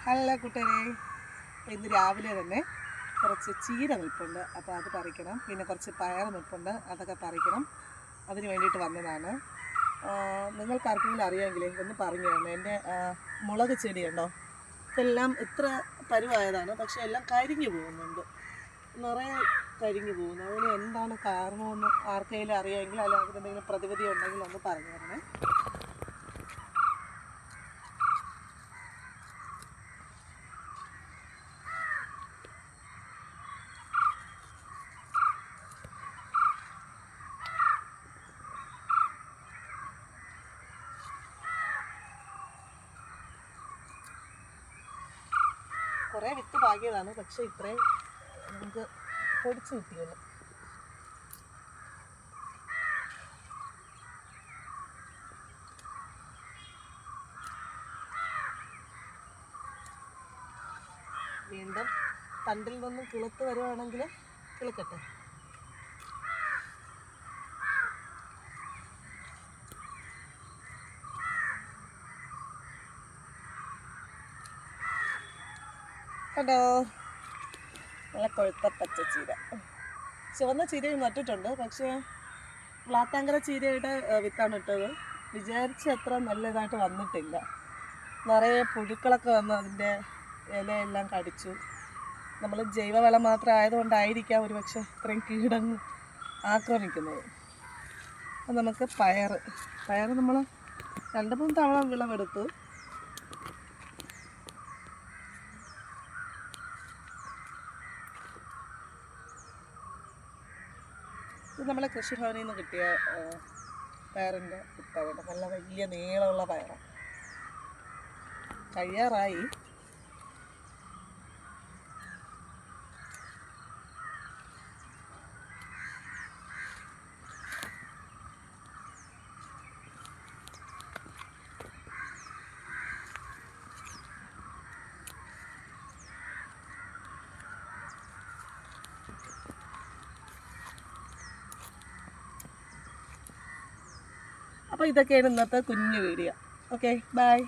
Hello കൂട്ടുകാരെ, ഇന്ന് രാവിലെ തന്നെ കുറച്ച് ചീര നിൽപ്പുണ്ട്, അപ്പോൾ അത് പറിക്കണം. പിന്നെ കുറച്ച് പയർ നിൽപ്പുണ്ട്, അതൊക്കെ പറിക്കണം. അതിന് വേണ്ടിയിട്ട് വന്നതാണ്. നിങ്ങൾക്ക് ആർക്കെങ്കിലും അറിയാമെങ്കിലേ ഒന്ന് പറഞ്ഞു തരണം. എൻ്റെ മുളക് ചെടിയുണ്ടോ, ഇതെല്ലാം ഇത്ര പരുവായതാണ്, പക്ഷേ എല്ലാം കരിഞ്ഞു പോകുന്നുണ്ട്, നിറയെ കരിഞ്ഞു പോകുന്നു. അതിന് എന്താണ് കാരണമെന്ന് ആർക്കെങ്കിലും അറിയാമെങ്കിൽ, അല്ലെങ്കിൽ അതിനെന്തെങ്കിലും പ്രതിവിധി ഉണ്ടെങ്കിൽ ഒന്ന് പറഞ്ഞു തരണേ. കുറേ വിത്ത് പാകിയതാണ്, പക്ഷേ ഇത്രയും നമുക്ക് പൊടിച്ച് കിട്ടിയുള്ളൂ. വീണ്ടും തണ്ടിൽ നിന്നും കിളുത്ത് വരുവാണെങ്കിൽ കിളുക്കട്ടെ. കണ്ടോ, നല്ല കൊഴുത്ത പച്ചച്ചീര. ചുവന്ന ചീരയും നട്ടിട്ടുണ്ട്, പക്ഷേ വ്ളാത്താങ്കര ചീരയുടെ വിത്താണ് ഇട്ടത്. വിചാരിച്ച അത്ര നല്ലതായിട്ട് വന്നിട്ടില്ല. നിറയെ പുഴുക്കളൊക്കെ വന്ന് അതിൻ്റെ ഇലയെല്ലാം കടിച്ചു. നമ്മൾ ജൈവവളം മാത്രം ആയതുകൊണ്ടായിരിക്കാം ഒരു പക്ഷേ ഇത്രയും കീടങ്ങൾ ആക്രമിക്കുന്നത്. അപ്പം നമുക്ക് പയർ നമ്മൾ 2-3 തവണ വിളവെടുത്തു. ഇത് നമ്മളെ കൃഷിഭവനിൽ നിന്ന് കിട്ടിയ പയറിൻ്റെ വിത്താണ്. നല്ല വലിയ നീളമുള്ള പയറാണ്. കഴിയാറായി. അപ്പോൾ ഇതൊക്കെയാണ് ഇന്നത്തെ കുഞ്ഞു വീഡിയോ. Okay, by.